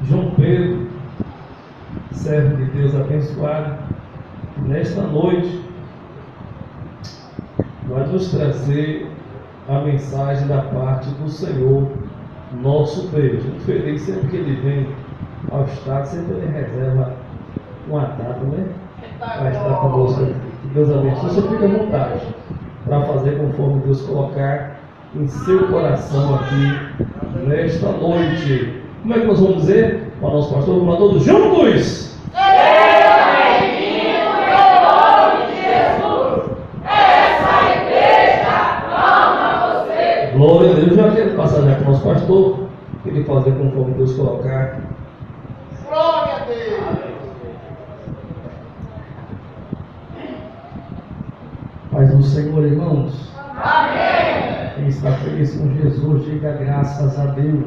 João Pedro, servo de Deus abençoado, nesta noite vai nos trazer a mensagem da parte do Senhor, nosso Deus. Muito feliz, sempre que ele vem ao estado, sempre ele reserva uma data, né? Vai estar conosco aqui. Que Deus abençoe. Você fica à vontade para fazer conforme Deus colocar em seu coração aqui nesta noite. Como é que nós vamos dizer para o nosso pastor? Vamos lá todos juntos! Glória a Deus. Já quero passar já para o nosso pastor, ele fazer conforme Deus colocar. Glória a Deus. Paz do Senhor, irmãos. Amém. Quem está feliz com Jesus, diga graças a Deus.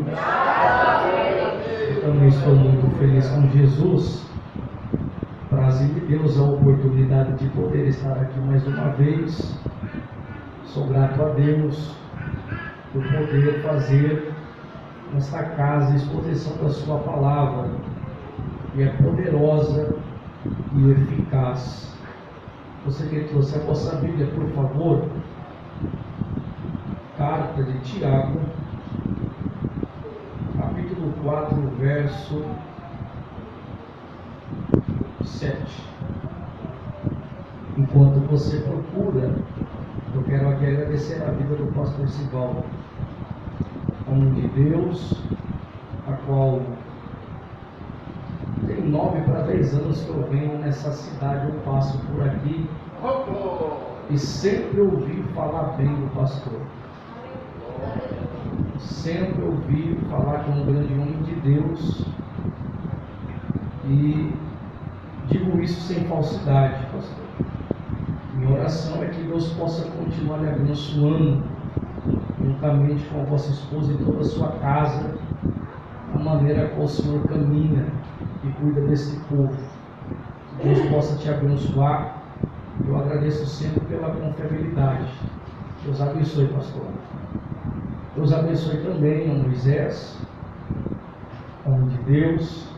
Eu também estou muito feliz com Jesus. Prazer de Deus a oportunidade de poder estar aqui mais uma vez. Sou grato a Deus por poder fazer nesta casa a exposição da sua palavra, que é poderosa e eficaz. Você que trouxe a vossa Bíblia, por favor, carta de Tiago, capítulo 4, verso 7. Enquanto você procura, eu quero aqui agradecer a vida do pastor Sivaldo, homem de Deus, a qual tem 9 para 10 anos que eu venho nessa cidade, eu passo por aqui e sempre ouvi falar bem do pastor. Sempre ouvi falar que é um grande homem de Deus e digo isso sem falsidade, pastor. Minha oração é que Deus possa continuar lhe abençoando juntamente com a vossa esposa e toda a sua casa, da maneira como o Senhor caminha e cuida desse povo. Que Deus possa te abençoar. Eu agradeço sempre pela confiabilidade. Deus abençoe, pastor. Deus abençoe também a Moisés, homem de Deus,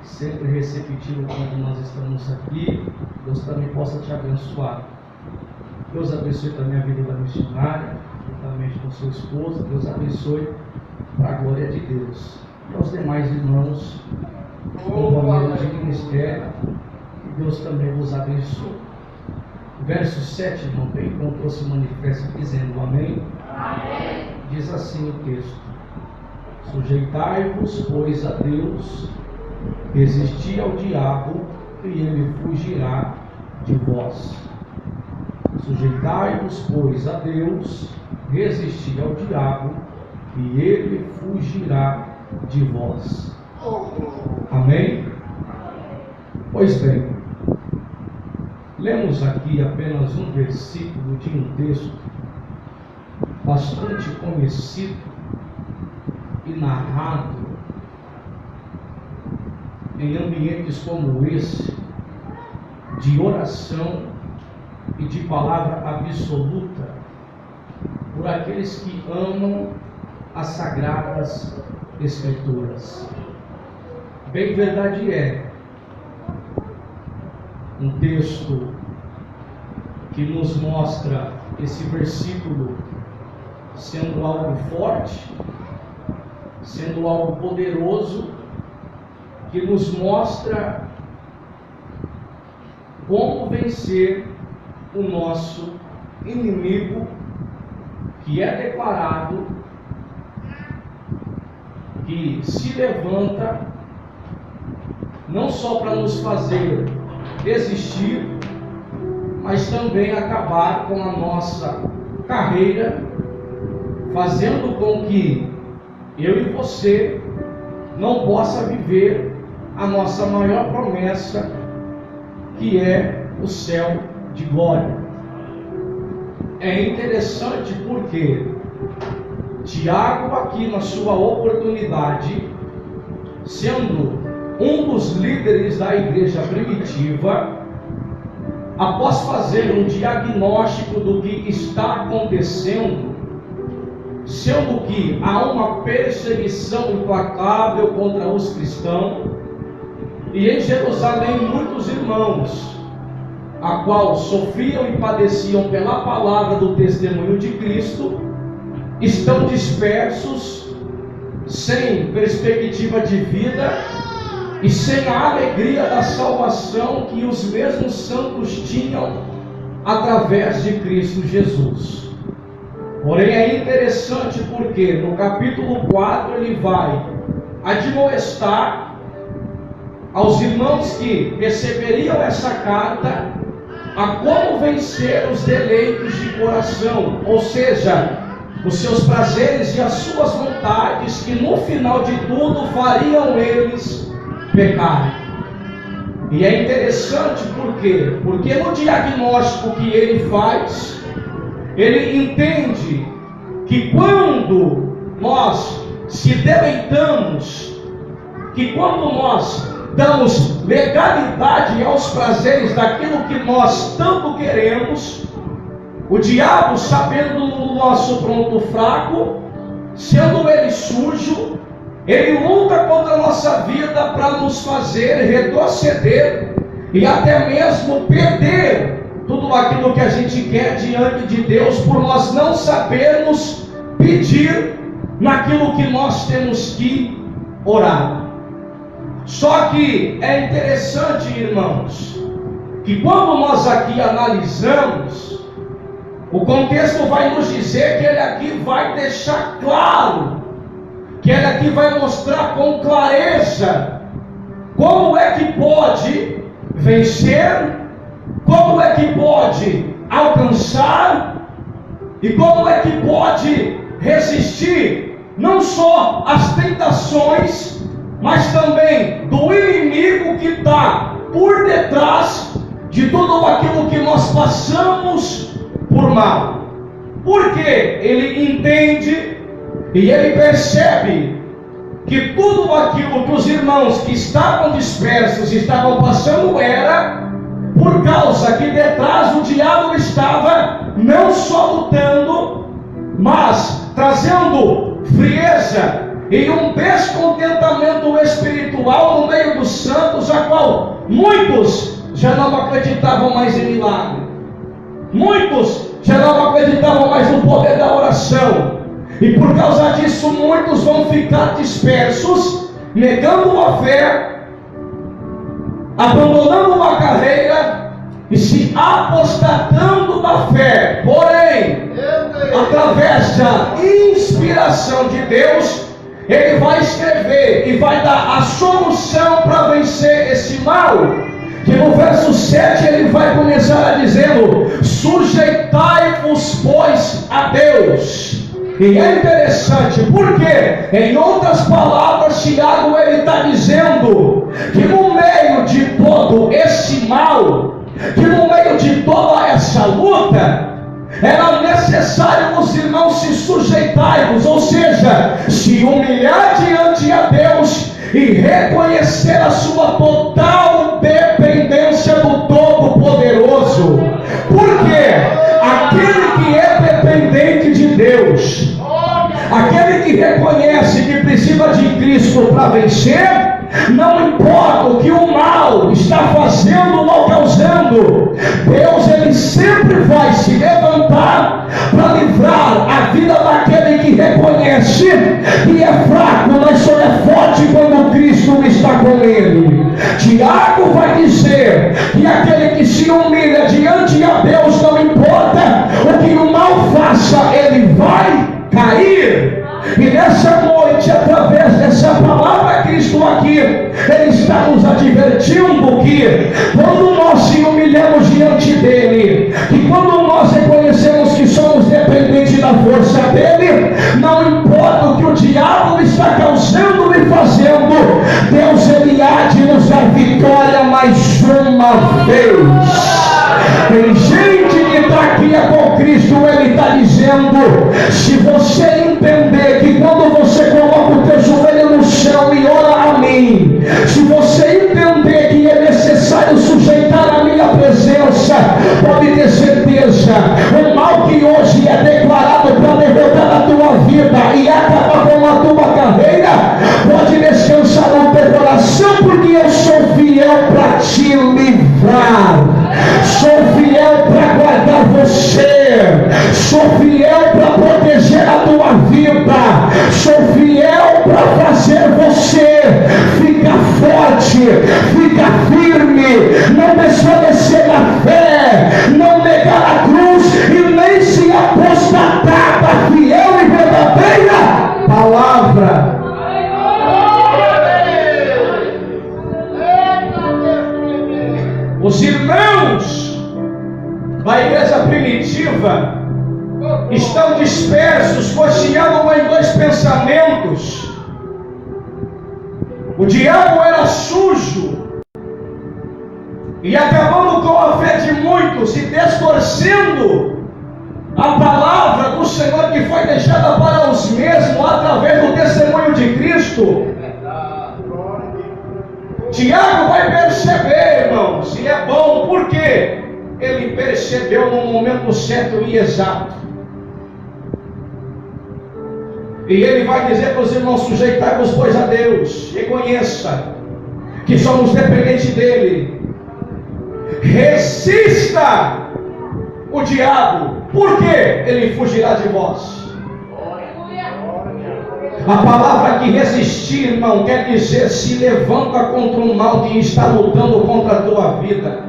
sempre receptivo quando nós estamos aqui. Deus também possa te abençoar. Deus abençoe também a vida da missionária, juntamente com sua esposa. Deus abençoe para a glória de Deus. E aos demais irmãos, companheiros de ministério, que Deus também vos abençoe. Verso 7, irmão, bem encontrou se manifesta dizendo amém. Amém. Diz assim o texto: sujeitai-vos, pois, a Deus, resisti ao diabo, e ele fugirá de vós. Sujeitai-vos, pois, a Deus, resisti ao diabo, e ele fugirá de vós. Amém? Pois bem, lemos aqui apenas um versículo de um texto bastante conhecido e narrado em ambientes como esse, de oração e de palavra absoluta, por aqueles que amam as sagradas Escrituras. Bem verdade é, um texto que nos mostra esse versículo sendo algo forte, sendo algo poderoso, que nos mostra como vencer o nosso inimigo, que é declarado, que se levanta não só para nos fazer desistir, mas também acabar com a nossa carreira, fazendo com que eu e você não possa viver a nossa maior promessa, que é o céu de glória. É interessante porque Tiago, aqui na sua oportunidade, sendo um dos líderes da igreja primitiva, após fazer um diagnóstico do que está acontecendo, sendo que há uma perseguição implacável contra os cristãos, e em Jerusalém muitos irmãos, a qual sofriam e padeciam pela palavra do testemunho de Cristo, estão dispersos, sem perspectiva de vida e sem a alegria da salvação que os mesmos santos tinham através de Cristo Jesus. Porém é interessante porque no capítulo 4 ele vai admoestar aos irmãos que receberiam essa carta a como vencer os deleitos de coração, ou seja, os seus prazeres e as suas vontades, que no final de tudo fariam eles pecar. E é interessante por quê? Porque no diagnóstico que ele faz, ele entende que quando nós se deleitamos, que quando nós damos legalidade aos prazeres daquilo que nós tanto queremos, o diabo, sabendo do nosso pronto fraco, sendo ele sujo, ele luta contra a nossa vida para nos fazer retroceder e até mesmo perder tudo aquilo que a gente quer diante de Deus, por nós não sabermos pedir naquilo que nós temos que orar. Só que é interessante, irmãos, que quando nós aqui analisamos, o contexto vai nos dizer que ele aqui vai deixar claro, que ele aqui vai mostrar com clareza como é que pode vencer, como é que pode alcançar e como é que pode resistir não só às tentações, mas também do inimigo que está por detrás de tudo aquilo que nós passamos por mal. Porque ele entende e ele percebe que tudo aquilo que os irmãos que estavam dispersos estavam passando era por causa que detrás o diabo estava não só lutando, mas trazendo frieza e um descontentamento espiritual no meio dos santos, a qual muitos já não acreditavam mais em milagre, muitos já não acreditavam mais no poder da oração, e por causa disso muitos vão ficar dispersos, negando a fé, abandonando a carreira e se apostatando da fé. Porém, através da inspiração de Deus, ele vai escrever e vai dar a solução para vencer esse mal, que no verso 7 ele vai começar a dizendo: sujeitai-vos, pois, a Deus. E é interessante porque, em outras palavras, Tiago ele está dizendo que no meio de todo esse mal, que no meio de toda essa luta, era necessário os irmãos se sujeitarem, ou seja, se humilhar diante a Deus e reconhecer a sua total dependência do Todo-Poderoso. Porque aquele que é dependente de Deus, aquele que reconhece que precisa de Cristo para vencer, não importa o que o mal está fazendo ou causando, Deus ele sempre vai se levantar para livrar a vida daquele que reconhece que é fraco, mas só é forte quando Cristo está com ele. Tiago vai dizer que aquele que se humilha diante a Deus, não importa o que o mal faça, ele vai cair. E nessa noite, através dessa palavra, Cristo aqui, ele está nos advertindo que quando nós se humilhamos diante dele, que quando nós reconhecemos que somos dependentes da força dele, não importa o que o diabo está causando e fazendo, Deus ele há de nos dar vitória mais uma vez. Tem gente que está aqui com Cristo, ele está dizendo: se você entender que quando você coloca o teu joelho no chão e ora a mim, se você entender que é necessário sujeitar a minha presença, pode ter certeza, o mal que hoje é declarado para derrotar a tua vida, pensamentos. O diabo era sujo, e acabando com a fé de muitos, e distorcendo a palavra do Senhor que foi deixada para os mesmos através do testemunho de Cristo. Tiago vai perceber, irmãos, e é bom, porque ele percebeu no momento certo e exato. E ele vai dizer para os irmãos: sujeitai-vos, pois, a Deus, reconheça que somos dependentes dele, resista o diabo, porque ele fugirá de vós. A palavra que resistir, irmão, quer dizer se levanta contra um mal que está lutando contra a tua vida.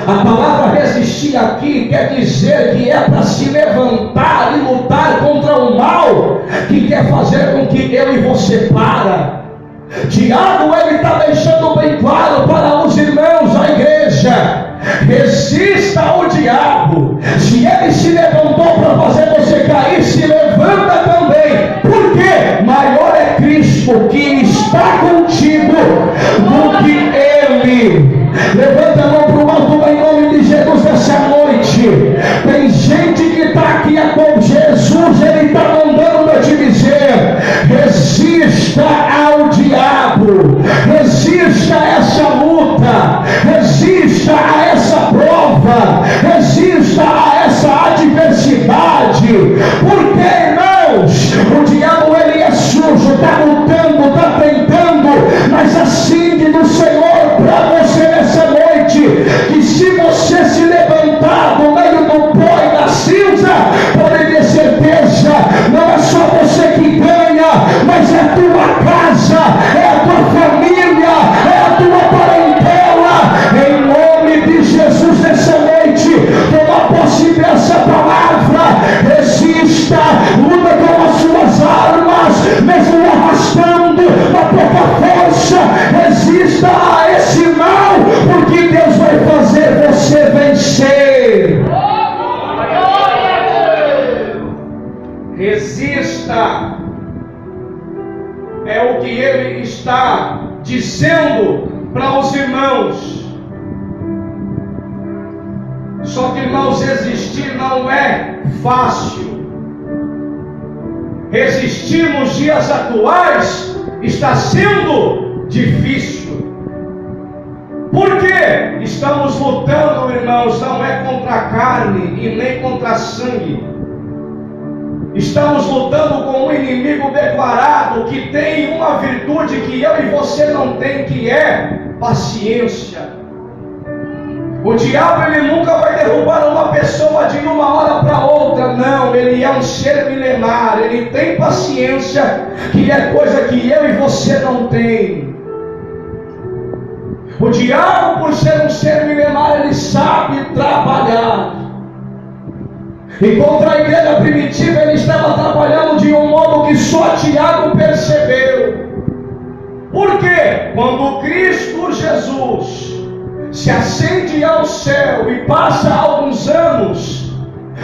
A palavra resistir aqui quer dizer que é para se levantar e lutar contra o mal que quer fazer com que eu e você para. Tiago, ele está deixando bem claro para os irmãos da igreja: resista ao diabo. Se ele se levantou para fazer você cair, se levanta também, porque maior é Cristo que está contigo do que ele. Levanta a mão para o alto em nome de Jesus nessa noite. Tem gente que está aqui com Jesus, ele está mandando eu te dizer: resista ao diabo, resista a essa luta, resista a essa prova, resista a essa adversidade, porque, irmãos, o diabo ele é sujo, está lutando, está tentando, mas assim diz o Senhor para você nessa noite, que se você se levantar no meio do pó e da cinza, pode ter certeza, não é só você que ganha, mas é a tua casa, é a tua família, é a tua parentela. Em nome de Jesus nessa noite, toma posse dessa palavra. Resista, luta com as suas armas, mesmo arrastando a pouca força. Resista a esse mal, porque Deus vai fazer você vencer. Resista, é o que ele está dizendo para os irmãos. Só que, irmãos, resistir não é fácil. Resistir nos dias atuais está sendo difícil. Por quê? Estamos lutando, irmãos, não é contra a carne e nem contra a sangue. Estamos lutando com um inimigo declarado que tem uma virtude que eu e você não tem, que é paciência. O diabo ele nunca vai derrubar uma pessoa de uma hora para outra, não. Ele é um ser milenar, ele tem paciência, que é coisa que eu e você não tem. O diabo, por ser um ser milenar, ele sabe trabalhar. E contra a igreja primitiva ele estava trabalhando de um modo que só Tiago percebeu. Por quê? Quando Cristo Jesus se ascende ao céu e passa alguns anos,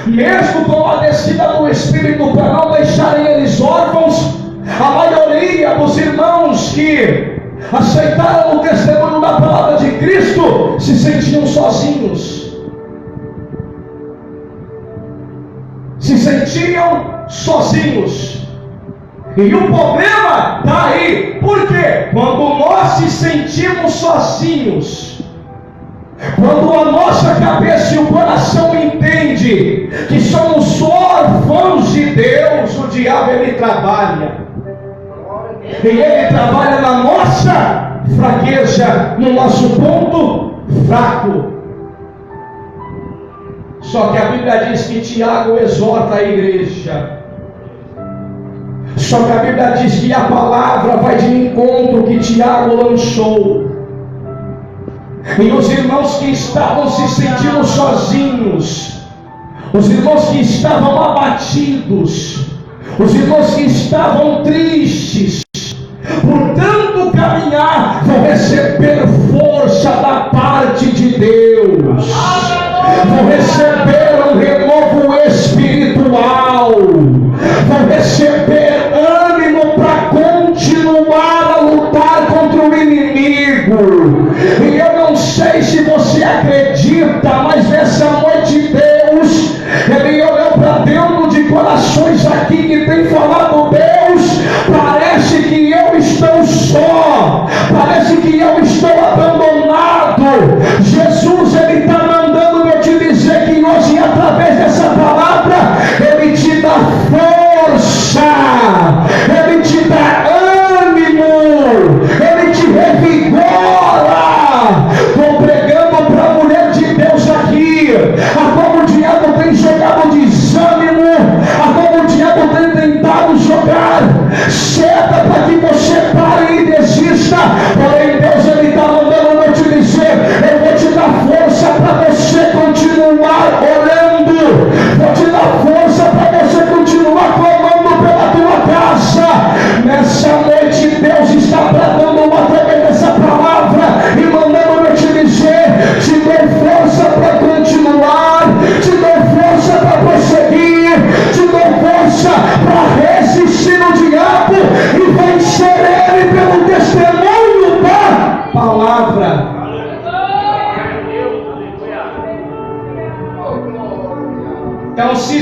mesmo com a descida do Espírito para não deixarem eles órfãos, a maioria dos irmãos que aceitaram o testemunho da palavra de Cristo se sentiam sozinhos. Se sentiam sozinhos. E o problema está aí. Por quê? Quando nós se sentimos sozinhos, quando a nossa cabeça e o coração entende que somos órfãos de Deus, o diabo ele trabalha. E ele trabalha na nossa fraqueza, no nosso ponto fraco. Só que a Bíblia diz que Tiago exorta a igreja. Só que a Bíblia diz que a palavra vai de encontro que Tiago lançou. E os irmãos que estavam se sentindo sozinhos, os irmãos que estavam abatidos, os irmãos que estavam tristes, por tanto caminhar, vão receber força da parte de Deus. Vão receber um renovo espiritual, vão receber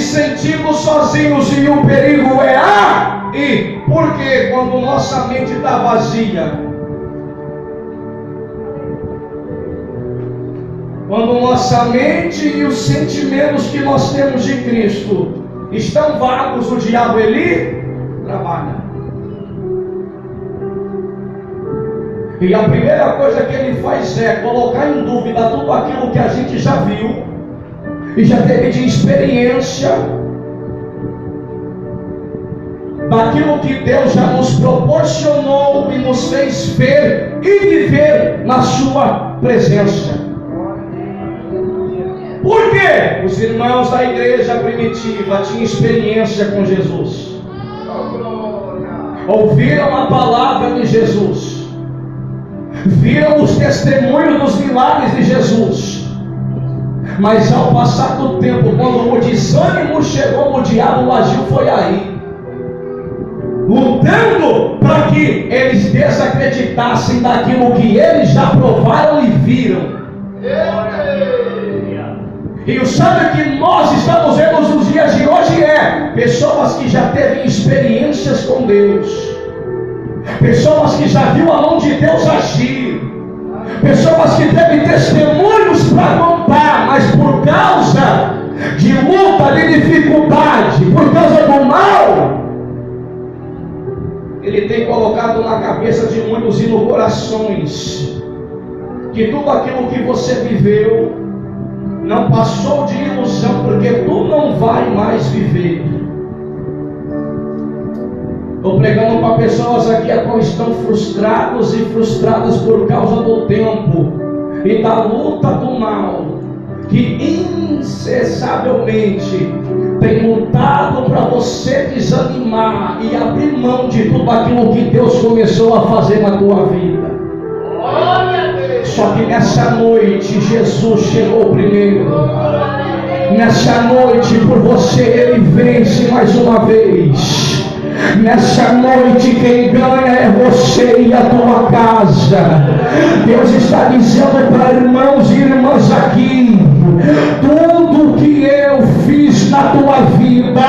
sentimos sozinhos e o perigo é aí. Porque quando nossa mente está vazia, quando nossa mente e os sentimentos que nós temos de Cristo estão vagos, o diabo ele trabalha. E a primeira coisa que ele faz é colocar em dúvida tudo aquilo que a gente já viu e já teve de experiência, daquilo que Deus já nos proporcionou e nos fez ver e viver na sua presença. Por quê? Os irmãos da igreja primitiva tinham experiência com Jesus, ouviram a palavra de Jesus, viram os testemunhos dos milagres de Jesus, mas ao passar do tempo, quando o desânimo chegou, o diabo agiu, foi aí, lutando para que eles desacreditassem daquilo que eles já provaram e viram. E o sabe que nós estamos vendo nos dias de hoje é pessoas que já teve experiências com Deus, pessoas que já viu a mão de Deus agir, pessoas que teve testemunhos para contar, mas por causa de luta, de dificuldade, por causa do mal, ele tem colocado na cabeça de muitos e no corações que tudo aquilo que você viveu não passou de ilusão, porque tu não vai mais viver. Estou pregando para pessoas aqui a qual estão frustrados e frustradas por causa do tempo e da luta do mal, que incessavelmente tem lutado para você desanimar e abrir mão de tudo aquilo que Deus começou a fazer na tua vida. Só que nessa noite Jesus chegou primeiro. Nessa noite por você Ele vence mais uma vez. Nessa noite quem ganha é você e a tua casa. Deus está dizendo para irmãos e irmãs aqui: tudo que eu fiz na tua vida,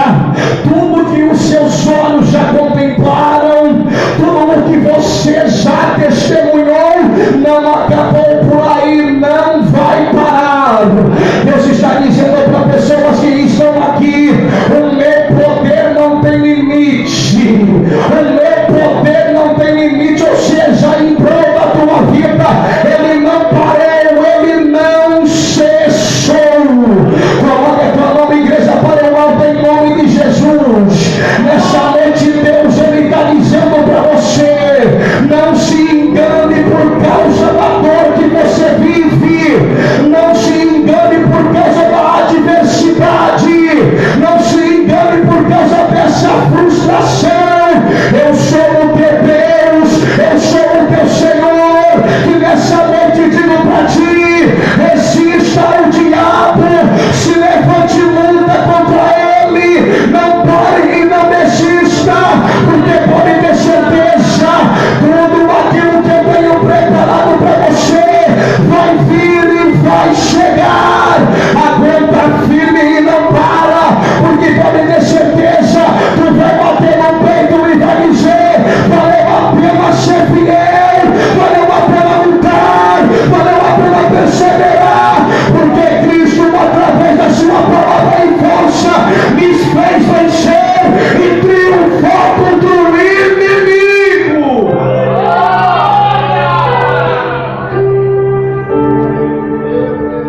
tudo que os seus olhos já contemplaram, tudo que você já testemunhou, não acabou por aí, não vai parar. Deus está dizendo para pessoas que estão aqui: o meu poder não tem limite, o meu poder não tem limite, ou seja, em prol da tua vida, ele não parou, ele não cessou. Coloque a tua mão, igreja, para o alto em nome de Jesus. Nessa noite Deus ele está dizendo para você: não se engane por causa da dor que você vive, não se engane por causa da adversidade, não se engane por causa dessa frustração. Eu sou o teu Deus, eu sou o teu Senhor, que nessa noite digo para ti: resista ao diabo, se levante e luta contra ele, não pare e não desista, porque pode ter certeza, tudo aquilo que eu tenho preparado para você vai vir e vai chegar. Aguenta firme e não para, porque pode ter certeza, tu vai bater no peito e vai dizer: valeu a pena ser fiel, valeu a pena lutar, valeu a pena perseverar, porque Cristo, através da sua palavra e força, me fez vencer e triunfar contra o inimigo.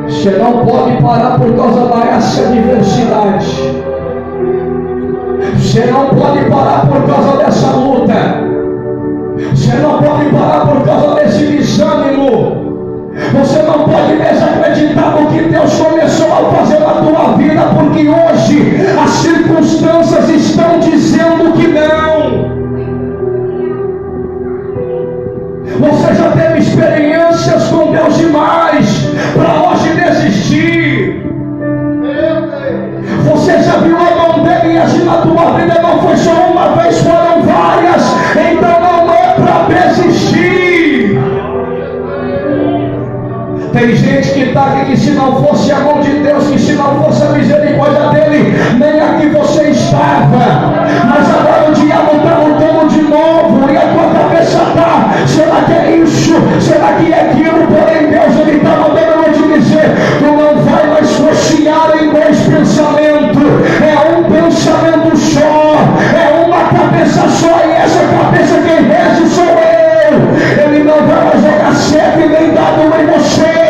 Você não pode parar por causa dessa adversidade. Você não pode parar por causa dessa luta. Você não pode parar por causa desse desânimo. Você não pode desacreditar no que Deus começou a fazer na tua vida, porque hoje as circunstâncias estão dizendo que não. Você já teve experiências com Deus demais para hoje desistir. Você já viu a mão dele agir na tua vida? Não foi só uma vez, foram várias. Então não é para desistir. Tem gente que está aqui que se não fosse a mão de Deus, que se não fosse a misericórdia dele, nem aqui você estava. Mas agora o diabo está lutando de novo e a tua cabeça está: será que é isso? Será que é aquilo? Porém Deus, ele está mandando eu te dizer: tu não vai mais focinhar em dois pensamentos. É um pensamento só, é uma cabeça só, e essa cabeça quem rege sou eu. Ele não vai mais jogar certo e nem dado em você.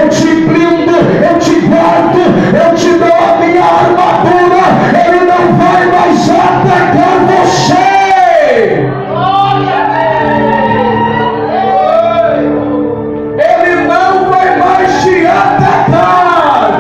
Eu te blindo, eu te guardo, eu te dou a minha armadura. Ele não vai mais atacar você. Ele não vai mais te atacar.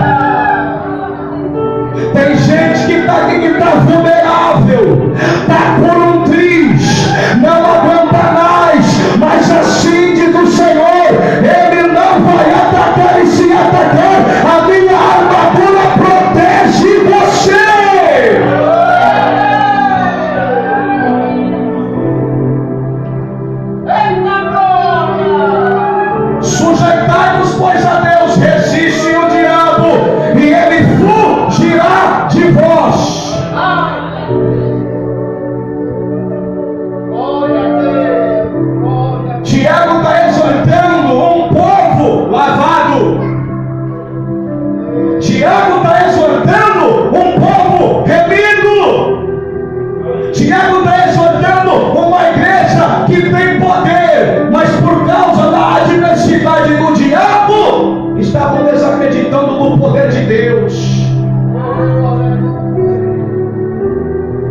Tem gente que está aqui que está vulnerável, está por um triz, não aguenta mais, mas assim diz o Senhor: ele não vai atacar, e se atacar, a minha armadura protege você. Sujeitai-vos, pois, a Deus, resiste o diabo, e ele fugirá de vós. Tiago está exortando um povo lavado. Tiago está exortando um povo remido. Tiago está exortando uma igreja que tem poder, mas por causa da adversidade do diabo, estavam desacreditando no poder de Deus.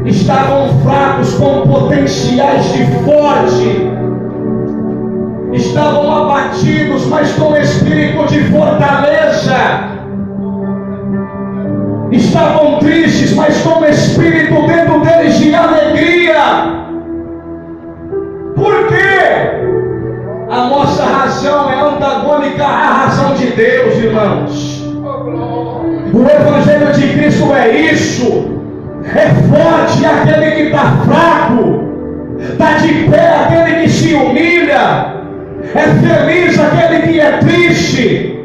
Estavam fracos com potenciais de forte. Estavam abatidos, mas com espírito de fortaleza. Estavam tristes, mas com espírito dentro deles de alegria. Por quê? A nossa razão é antagônica à razão de Deus, irmãos. O Evangelho de Cristo é isso. É forte aquele que está fraco. Está de pé aquele que se humilha. É feliz aquele que é triste.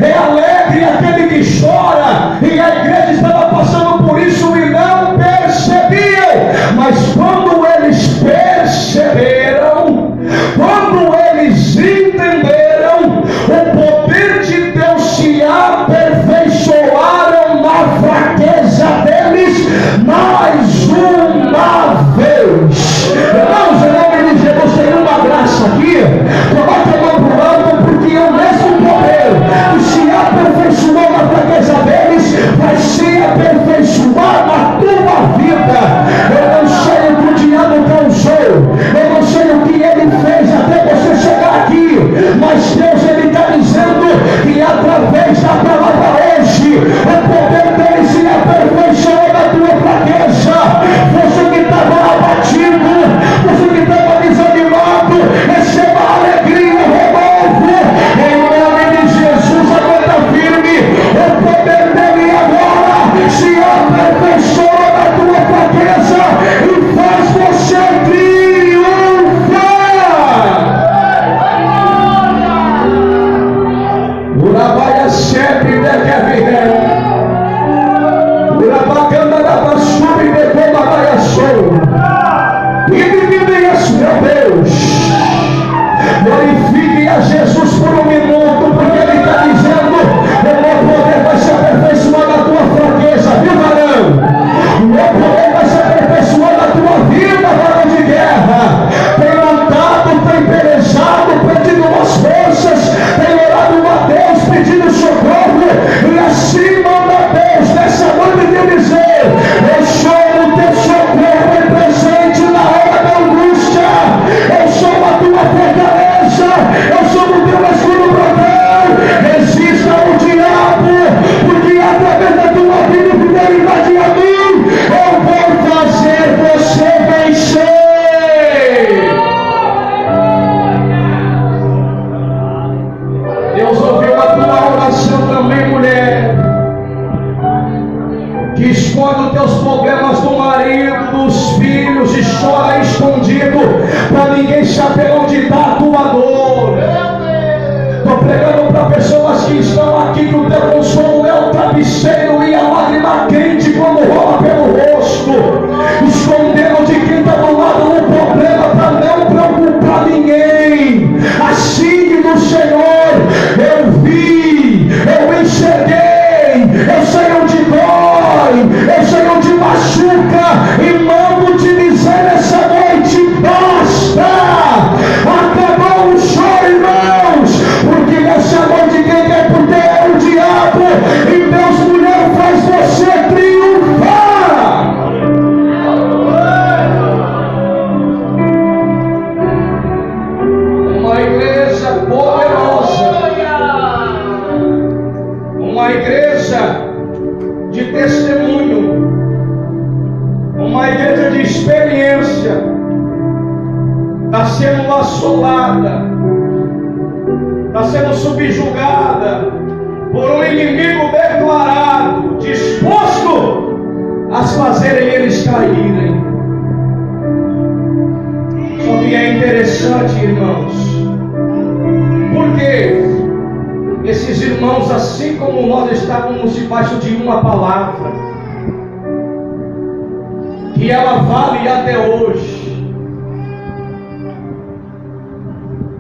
É alegre aquele que chora. E a igreja estava passando por isso e não percebiam. Mas quando eles perceberam, quando eles entenderam, o poder de Deus se aperfeiçoaram na fraqueza deles mais uma vez. Irmãos, em nome de Jesus, tem uma graça aqui. Coloque a mão para o alto, porque o mesmo poder que se aperfeiçoou na fraqueza deles vai se aperfeiçoar na tua vida. Eu não sei o que o diabo causou, eu não sei o que ele fez até você chegar aqui, mas Deus, ele está dizendo que através da palavra hoje, o poder dele se aperfeiçoou na tua fraqueza. Você que estava abatido, você que estava desanimado, receba alegria, renovo, em nome de Jesus. Aguenta firme, o poder dele agora se aperfeiçoa na tua fraqueza e faz você triunfar. Urabaia sempre deve vir. Urabacanda da Bassubi depois da Baia Sou. E meu Deus, glorifique a Jesus por um minuto, porque ele está dizendo: o meu poder vai se aperfeiçoar na tua fraqueza, viu, varão? O meu poder vai se aperfeiçoar na tua vida, varão de guerra. Tem lutado, tem pelejado, pedindo umas forças, tem orado a Deus, pedindo socorro, e assim manda Deus nessa noite de dizer: eu sou o teu socorro e presente na hora da angústia. Eu sou a tua fortaleza, eu sou o teu escudo protetor. Resista ao diabo, porque através da tua vida e fidelidade a mim, eu vou fazer você vencer. Deus ouviu a tua oração também, mulher, que esconde os teus problemas do marido, dos filhos, e chora escondido, para ninguém saber onde está a tua dor. Estou pregando para pessoas está sendo subjugada por um inimigo declarado, disposto a fazerem eles caírem. Só que é interessante, irmãos, porque esses irmãos, assim como nós estávamos debaixo de uma palavra, que ela vale até hoje.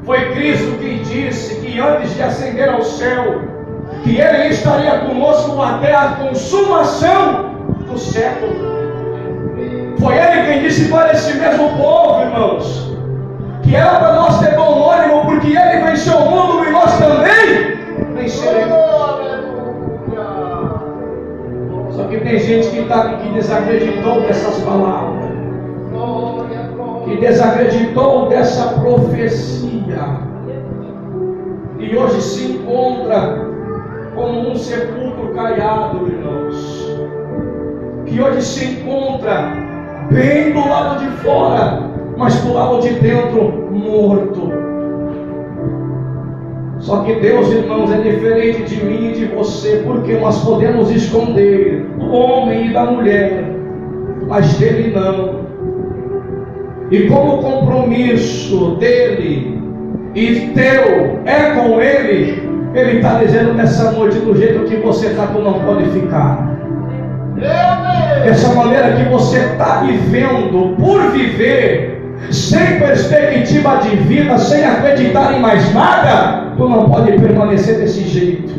Foi Cristo que disse que antes de ascender ao céu, que Ele estaria conosco até a consumação do século. Foi Ele quem disse para esse mesmo povo, irmãos, que era para nós ter bom ânimo, porque Ele venceu o mundo e nós também venceremos. Só que tem gente que está aqui que desacreditou dessas palavras, que desacreditou dessa profecia, e hoje se encontra como um sepulcro caiado, irmãos, que hoje se encontra bem do lado de fora, mas do lado de dentro morto. Só que Deus, irmãos, é diferente de mim e de você, porque nós podemos esconder do homem e da mulher, mas dele não. E como o compromisso dele e teu é com ele, ele está dizendo nessa noite: do jeito que você está, tu não pode ficar. Essa maneira que você está vivendo, por viver, sem perspectiva de vida, sem acreditar em mais nada, tu não pode permanecer desse jeito.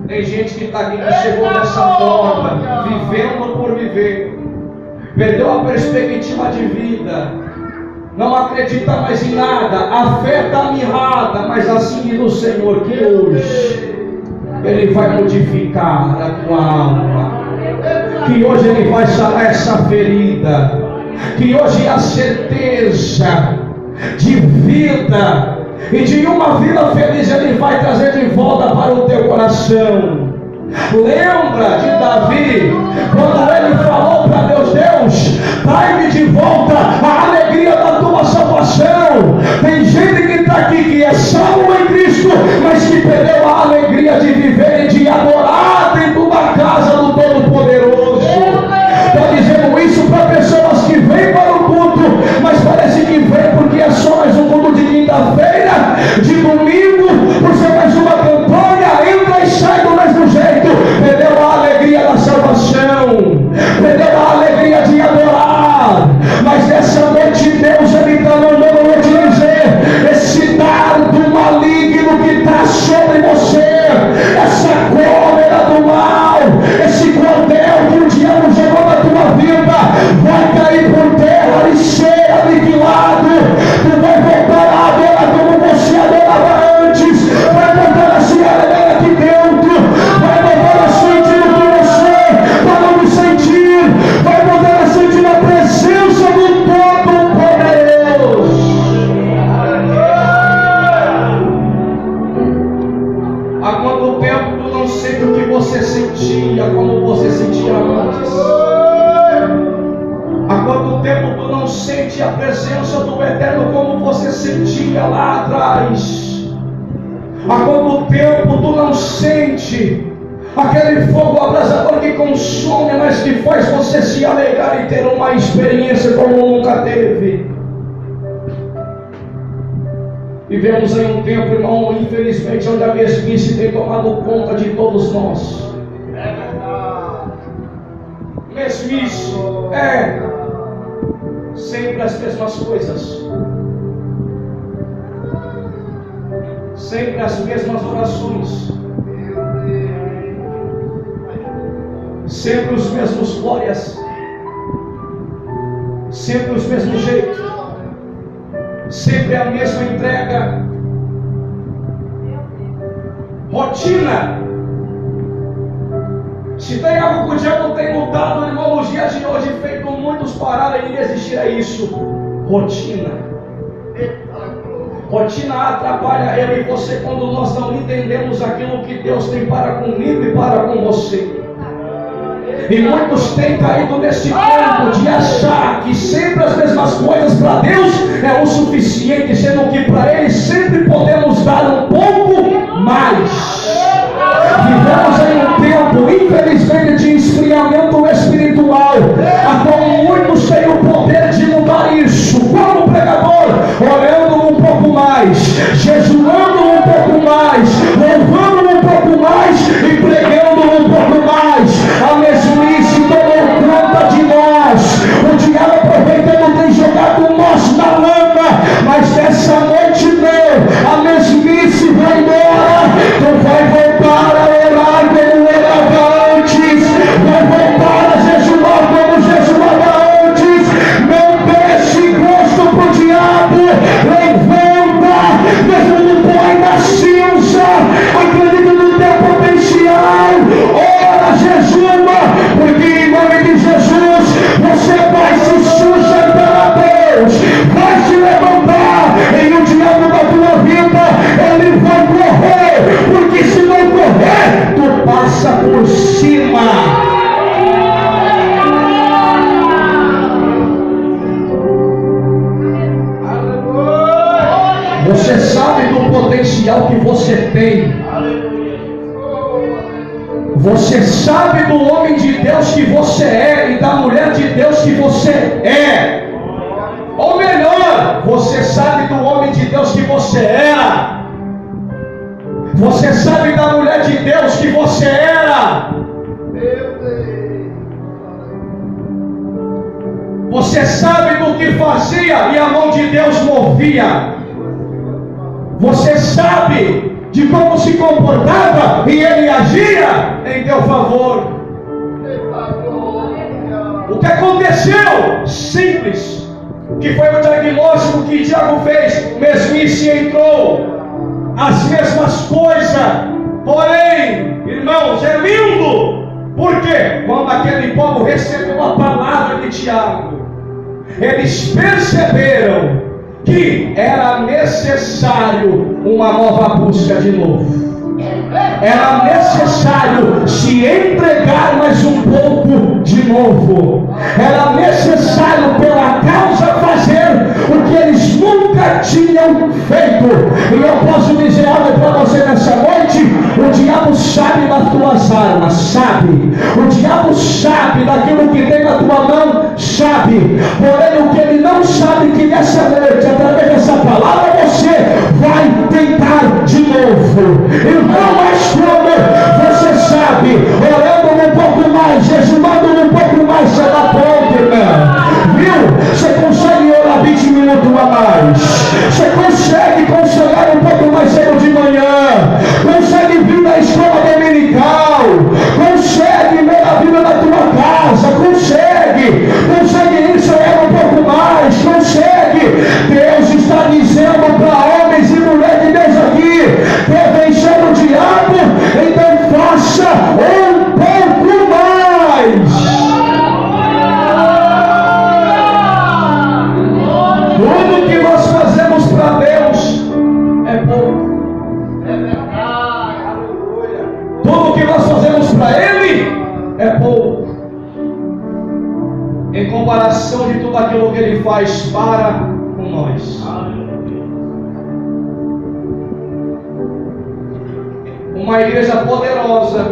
Tem gente que está aqui que chegou dessa forma, vivendo por viver, perdeu a perspectiva de vida, não acredita mais em nada, a fé está mirrada, mas assim diz o Senhor, que hoje Ele vai modificar a tua alma, que hoje Ele vai sarar essa ferida, que hoje a certeza de vida e de uma vida feliz Ele vai trazer de volta para o teu coração. Lembra de Davi, quando ele falou para Deus: Deus, trai-me de volta a alegria da tua salvação. Tem gente que está aqui que é salvo em Cristo, mas que perdeu a alegria de viver e de adorar dentro da casa do Todo-Poderoso. Estou dizendo isso para pessoas que vêm para o culto, mas parece que vem porque é só mais um culto de quinta-feira, de domingo, por ser mais uma campanha, entra e sai do mesmo jeito. Perdeu a alegria da salvação, perdeu a alegria de adorar. Mas nessa noite Deus Ele está mandando eu te dizer: esse dardo maligno que está sobre você, essa cólera do mal, esse cordel que o diabo jogou na tua vida, vai cair por terra e ser aniquilado. Tu vai voltar a adorar como você adorava antes, vai voltar a se alegrar aqui dentro, vai voltar a sentir o que você parou de sentir, vai voltar a sentir a presença do Todo-Poderoso. Há quanto tempo tu não sente o que você sentia, como você sentia antes? Há quanto tempo tu não sente a presença do Eterno como você sentia lá atrás? Há quanto tempo tu não sente aquele fogo abrasador que consome, mas que faz você se alegrar e ter uma experiência como nunca teve? Vivemos em um tempo, irmão, infelizmente, onde a mesmice tem tomado conta de todos nós. Mesmice é sempre as mesmas coisas, sempre as mesmas orações, sempre os mesmos glórias, sempre os mesmos jeitos, sempre a mesma entrega, rotina. Se tem algo que o diabo tem mudado, irmão, nos dias de hoje, feito muitos pararem e desistir, é isso: rotina. Rotina atrapalha eu e você quando nós não entendemos aquilo que Deus tem para comigo e para com você. E muitos têm caído nesse ponto de achar que sempre as mesmas coisas para Deus é o suficiente, sendo que para Ele sempre Você sabe do potencial que você tem. Você sabe do homem de Deus que você é e da mulher de Deus que você é. Ou melhor, você sabe do homem de Deus que você era. Você sabe da mulher de Deus que você era. Você sabe do que fazia e a mão de Deus movia. Você sabe de como se comportava e ele agia em teu favor. O que aconteceu? Simples. Que foi o diagnóstico que Tiago fez. Mesmice entrou. As mesmas coisas. Porém, irmãos, é lindo. Por quê? Quando aquele povo recebeu a palavra de Tiago, eles perceberam que era necessário uma nova busca de novo. Era necessário se entregar mais um pouco de novo. Era necessário pela causa fazer o que eles nunca tinham feito. E eu posso dizer algo para você nessa noite: o diabo sabe das tuas armas, sabe. O diabo sabe daquilo que tem na tua mão, sabe. Porém, o que ele não sabe é que nessa noite, através dessa palavra, você vai tentar de novo. Irmão, mas quando você sabe, orando um pouco mais, jejuando um pouco mais, você dá pronto, irmão. Viu? Você consegue orar 20 minutos a mais. Você consegue conselhar um pouco mais cedo de manhã. Consegue vir na escola dominical. Consegue ler a Bíblia na tua casa. Consegue ir sonhar um pouco mais. Consegue. Deus está dizendo para homens e mulheres de Deus aqui: quer vencer o diabo? Então faça um pouco mais. Tudo que nós fazemos para Deus é pouco. Tudo que nós fazemos para Ele é pouco, em comparação de tudo aquilo que Ele faz para com nós. Uma igreja poderosa,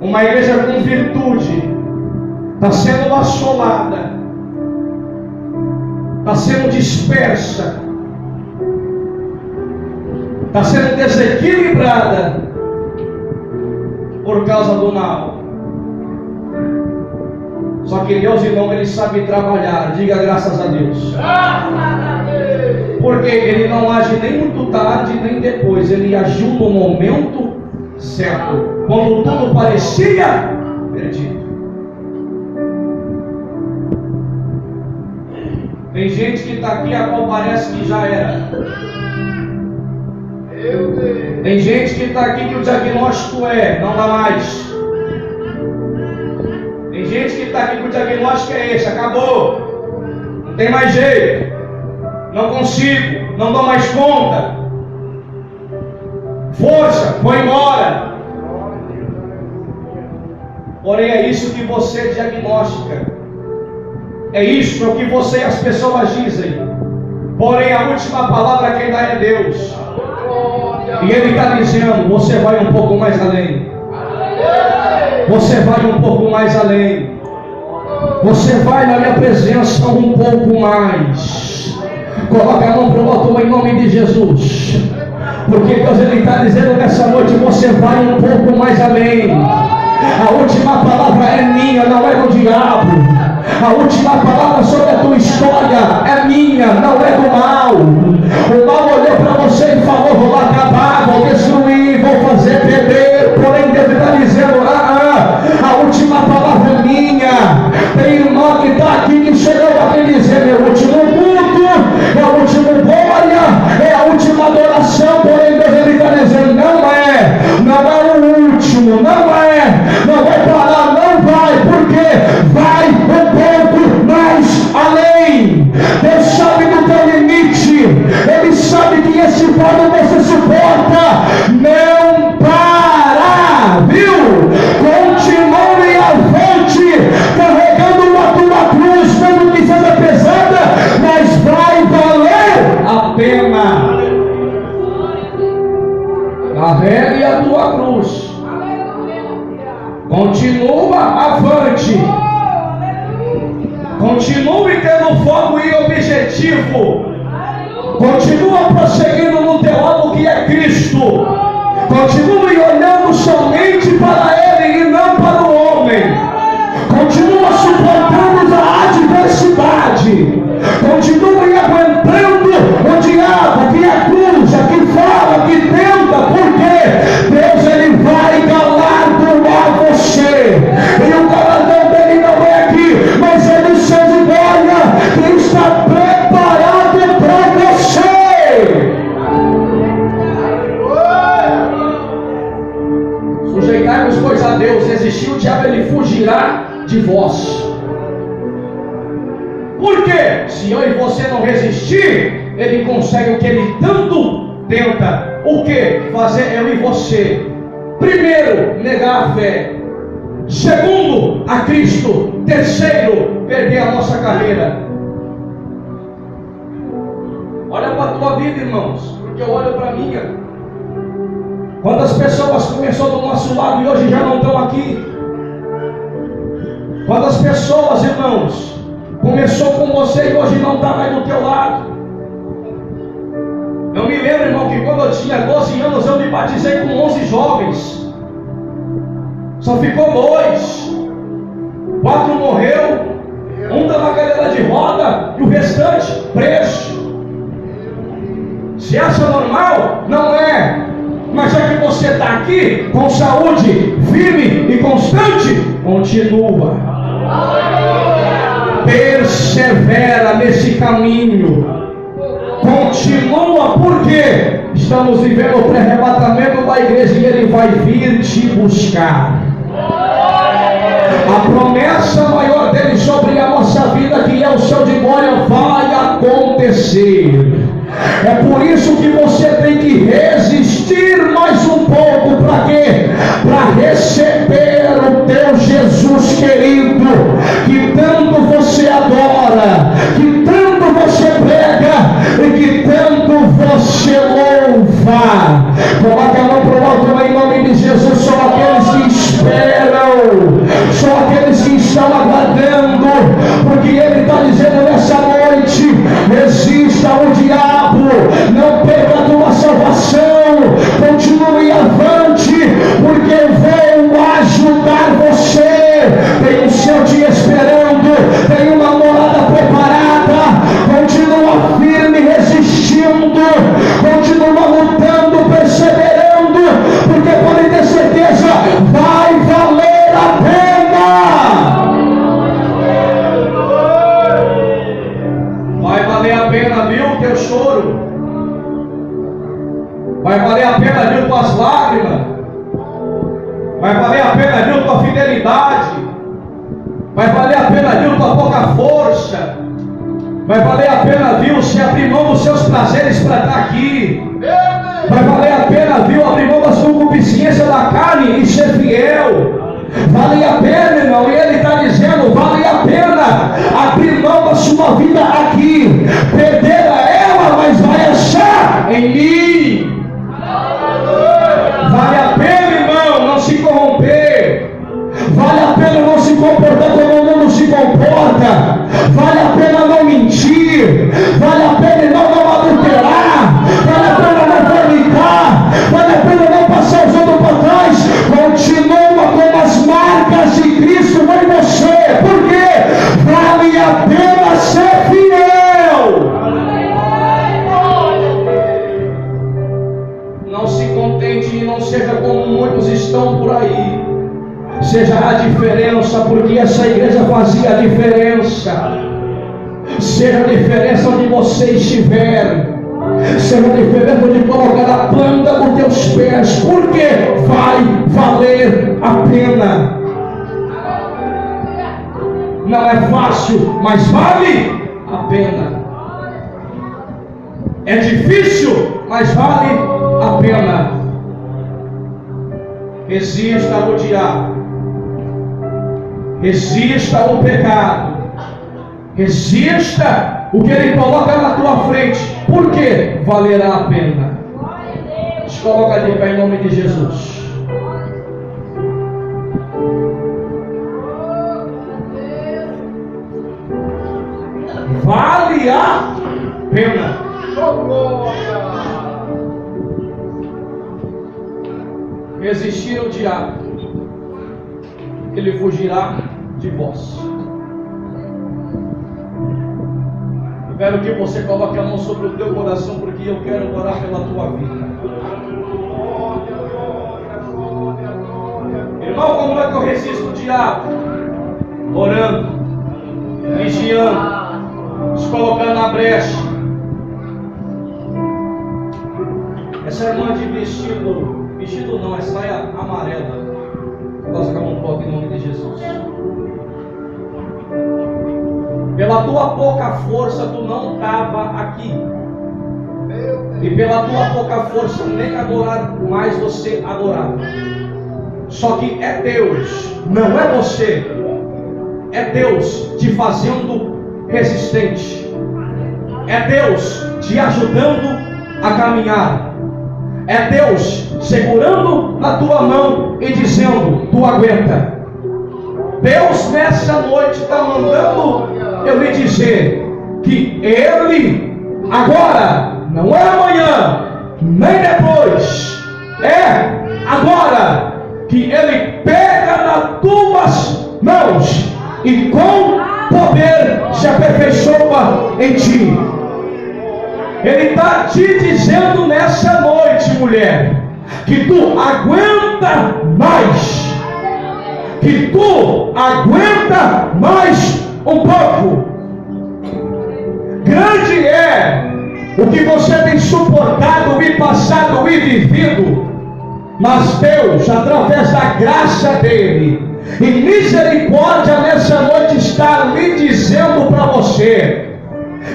uma igreja com virtude, está sendo assolada, está sendo dispersa, está sendo desequilibrada por causa do mal. Só que Deus, irmão, Ele sabe trabalhar. Diga graças a Deus. Porque Ele não age nem muito tarde nem depois. Ele agiu no momento certo, quando tudo parecia perdido. Tem gente que está aqui a qual parece que já era. Tem gente que está aqui que o diagnóstico é: não dá mais. Tem gente que está aqui que o diagnóstico é esse: acabou, não tem mais jeito, não consigo, não dou mais conta, força, vou embora. Porém, é isso que você diagnostica, é isso, é o que você e as pessoas dizem. Porém, a última palavra quem dá é Deus. E Ele está dizendo: você vai um pouco mais além. Você vai um pouco mais além. Você vai na minha presença um pouco mais. Coloca a mão para o alto em nome de Jesus. Porque Deus, Ele está dizendo nessa noite: você vai um pouco mais além. A última palavra é minha, não é do diabo. A última palavra sobre a tua história é minha, não é do mal. O mal olhou para você e falou: vou acabar, vou destruir, vou fazer perder. Porém, Deus está dizendo: a última palavra é minha. Tem irmão que está aqui que chegou a me dizer: meu último culto, é o último glória, é a última adoração. Porém, Deus, Ele está dizendo: não é o último, não vai parar, não vai, porque vai um pouco mais além. Deus sabe Continua avante. Continue tendo foco e objetivo. Continua prosseguindo no teu alvo que é Cristo. Continue olhando somente para Ele e não para o homem. Continua suportando a adversidade. Continue aguentando o diabo que acusa, que fala, que tenta, porque Deus ele vai galardoar você. E o galardão dele não é aqui, mas é no céu de glória que está preparado para você. Sujeitai-vos, pois, a Deus. Resistir o diabo, ele fugirá de vós. Por quê? Se eu e você não resistir, ele consegue o que ele tanto tenta. O que? Fazer eu e você. Primeiro, negar a fé. Segundo, a Cristo. Terceiro, perder a nossa carreira. Olha para a tua vida, irmãos, porque eu olho para a minha. Quantas pessoas começaram do nosso lado e hoje já não estão aqui? Quantas pessoas, irmãos, começou com você e hoje não está mais do teu lado? Eu me lembro, irmão, que quando eu tinha 12 anos eu me batizei com 11 jovens. Só ficou 2. 4 morreu. Um está na cadeira de roda e o restante preso. Se acha normal? Não é. Mas já que você está aqui com saúde firme e constante, continua. Persevera nesse caminho. Continua, porque estamos vivendo o pré-arrebatamento da igreja e ele vai vir te buscar. A promessa maior dele sobre a nossa vida, que é o céu de glória, vai acontecer. É por isso que você tem que resistir mais um pouco. Para quê? Para receber o teu Jesus querido, que tanto você adora, que tanto você prega e que tanto você louva. Coloque a mão para o alto em nome de Jesus. São aqueles que esperam, são aqueles que estão aguardando, porque Ele está dizendo nessa noite: resista ao diabo, não perca a tua salvação, continue avante, porque eu vou ajudar você. Tem um céu te esperando, tem uma morada preparada. Continua firme, resistindo, continua lutando, perseverando, porque pode ter certeza, vai valer a pena. Vai valer a pena, viu, teu choro. Vai valer a pena, viu, tuas lágrimas. Vai valer a pena, viu, tua fidelidade. Vai valer a pena, viu, tua pouca força. Vai valer a pena, viu, se abrir mão dos seus prazeres para estar aqui. Vai valer a pena, viu, abrir mão das concupiscências da carne e ser fiel. Vale a pena, irmão, e Ele está dizendo: vale a pena abrir mão da sua vida aqui, perder a ela, mas vai achar em mim. Vale a pena, irmão, não se corromper. Vale a pena não se comportar como o mundo se comporta. Vale a pena não mentir. Vale a pena não adulterar. Vale a pena não fornicar. Vale a pena não passar os outros para trás. Continua com as marcas de Cristo em você. Por quê? Vale a pena ser fiel. Não se contente e não seja como muitos estão por aí. Seja a diferença, porque essa igreja fazia a diferença. Seja a diferença onde você estiver. Seja a diferença de colocar a planta dos teus pés, porque vai valer a pena. Não é fácil, mas vale a pena. É difícil, mas vale a pena. Resista ao diabo. Resista ao pecado. Resista o que ele coloca na tua frente. Por quê? Valerá a pena. Se coloca de pé em nome de Jesus. vale a pena. Resistir ao diabo, ele fugirá de vós. Eu quero que você coloque a mão sobre o teu coração, porque eu quero orar pela tua vida. Irmão, como é que eu resisto o diabo? Orando, vigiando, se colocando na brecha. Essa irmã de vestido não, é saia amarela. Coloca a mão no toque em nome de Jesus. Pela tua pouca força tu não estava aqui. E pela tua pouca força nem adorar mais você adorava. Só que é Deus, não é você. É Deus te fazendo resistente. É Deus te ajudando a caminhar. É Deus segurando na tua mão e dizendo: tu aguenta. Deus nessa noite está mandando eu lhe dizer que Ele agora, não é amanhã, nem depois, é agora que Ele pega nas tuas mãos e com poder se aperfeiçoa em ti. Ele está te dizendo nessa noite, mulher, que tu aguenta mais, que tu aguenta mais um pouco. Grande é o que você tem suportado e passado e vivido, mas Deus, através da graça dele e misericórdia, nessa noite está lhe dizendo para você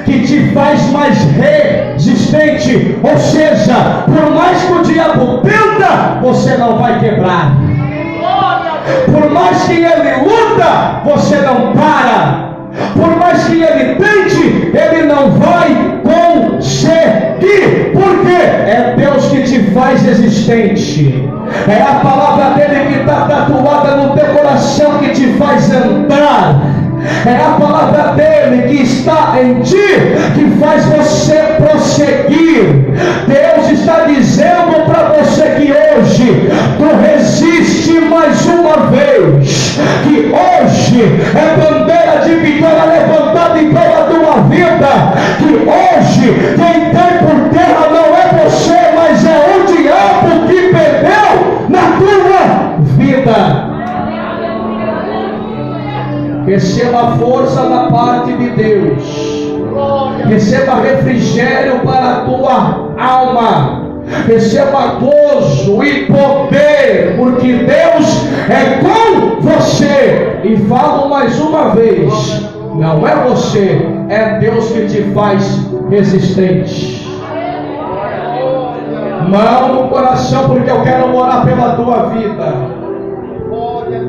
que te faz mais resistente. Ou seja, por mais que o diabo tenta, você não vai quebrar. Por mais que ele luta, você não para. Por mais que ele tente, ele não vai conseguir. Por quê? É Deus que te faz resistente. É a palavra dele que está tatuada no teu coração que te faz andar. É a palavra dele que está em ti que faz você prosseguir. Deus está dizendo para você que hoje tu resiste mais uma vez, que hoje é bandeira de vitória levantada em toda a tua vida, que hoje quem tem por terra não é você, mas é o diabo que perdeu na tua vida. Receba força da parte de Deus. Receba refrigério para a tua alma. Receba gozo e poder, porque Deus é com você. E falo mais uma vez: não é você, é Deus que te faz resistente. Mão no coração, porque eu quero orar pela tua vida.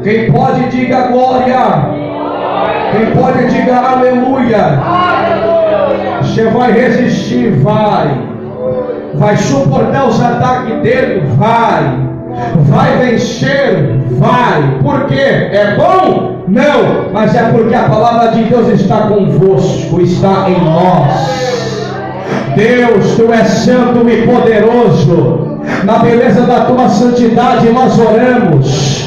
Quem pode, diga glória. Quem pode, diga aleluia. Você vai resistir, vai suportar os ataques dele, vai vencer, vai. Por quê? É bom? Não, mas é porque a palavra de Deus está convosco, está em nós. Deus, tu és santo e poderoso. Na beleza da tua santidade nós oramos.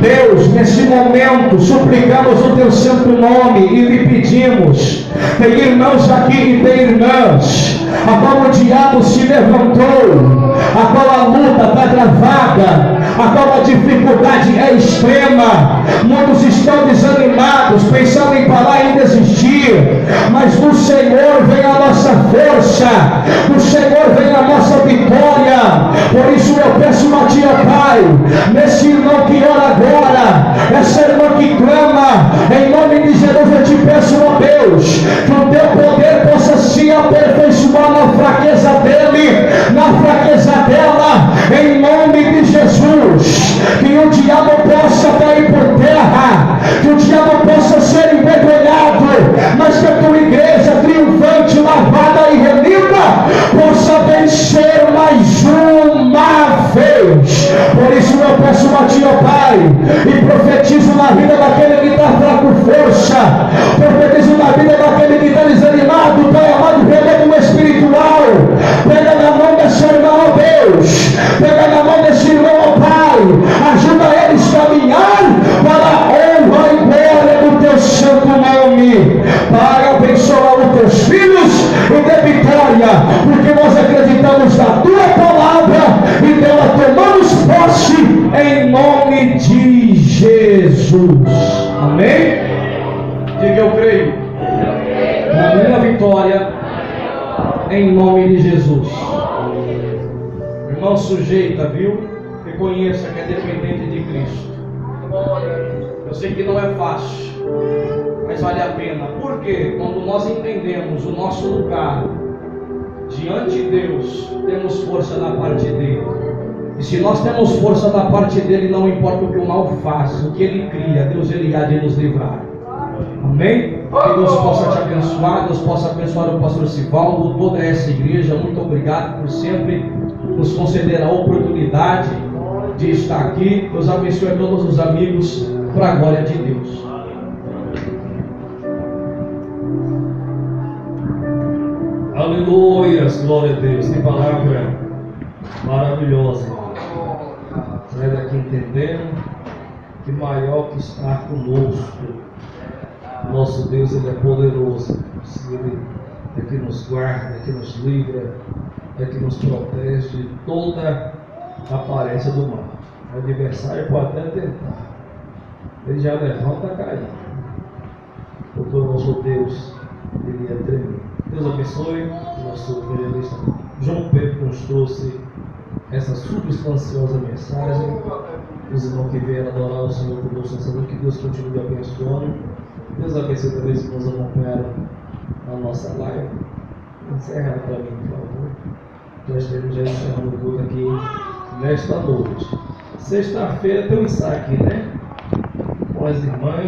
Deus, nesse momento suplicamos o teu santo nome e lhe pedimos. Tem irmãos aqui e tem irmãs a qual o diabo se levantou, a qual a luta está travada, a qual a dificuldade é extrema. Muitos estão desanimados, pensando em parar e desistir, mas do Senhor vem a nossa força, do Senhor vem a nossa vitória. Por isso eu peço a ti, ó Pai, nesse irmão que ora agora, essa irmã que clama, em nome de Jesus eu te peço, ó Deus, que o teu poder possa se aperfeiçoar na fraqueza dele, na fraqueza dela, em nome de Jesus. Que o diabo possa cair por terra, que o diabo possa ser envergonhado, mas que a tua igreja triunfante, lavada e remida, possa vencer mais uma vez. Por isso eu peço a ti, ó Pai, e profetizo na vida daquele que está fraco força, profetizo na vida daquele que está desanimado vitória, porque nós acreditamos na tua palavra e dela tomamos posse em nome de Jesus. Amém? Diga eu creio na minha vitória em nome de Jesus. Irmão, sujeita, viu? Reconheça que é dependente de Cristo. Eu sei que não é fácil, mas vale a pena. Por quê? Quando nós entendemos o nosso lugar diante de Deus, temos força da parte dele. E se nós temos força da parte dele, não importa o que o mal faz, o que ele cria, Deus ele há de nos livrar. Amém? Que Deus possa te abençoar, Deus possa abençoar o pastor Sivaldo, toda essa igreja. Muito obrigado por sempre nos conceder a oportunidade de estar aqui. Deus abençoe a todos os amigos, para a glória de Deus. Aleluias, glória a Deus. Que palavra maravilhosa. Sai daqui entendendo que maior que estar conosco. Nosso Deus, Ele é poderoso. Ele é que nos guarda, é que nos livra, é que nos protege de toda aparência do mal. O adversário pode até tentar, ele já levanta a cair, porque o nosso Deus, Ele é tremendo. Deus abençoe. O nosso evangelista João Pedro nos trouxe essa substanciosa mensagem. Os irmãos que vieram adorar o Senhor conosco nessa noite, que Deus continue abençoando. Deus abençoe também os que nos acompanharam na nossa live. Encerra para mim, por favor. Já estaremos já encerrando o culto aqui nesta noite. Sexta-feira tem um ensaio aqui, né? Com as irmãs.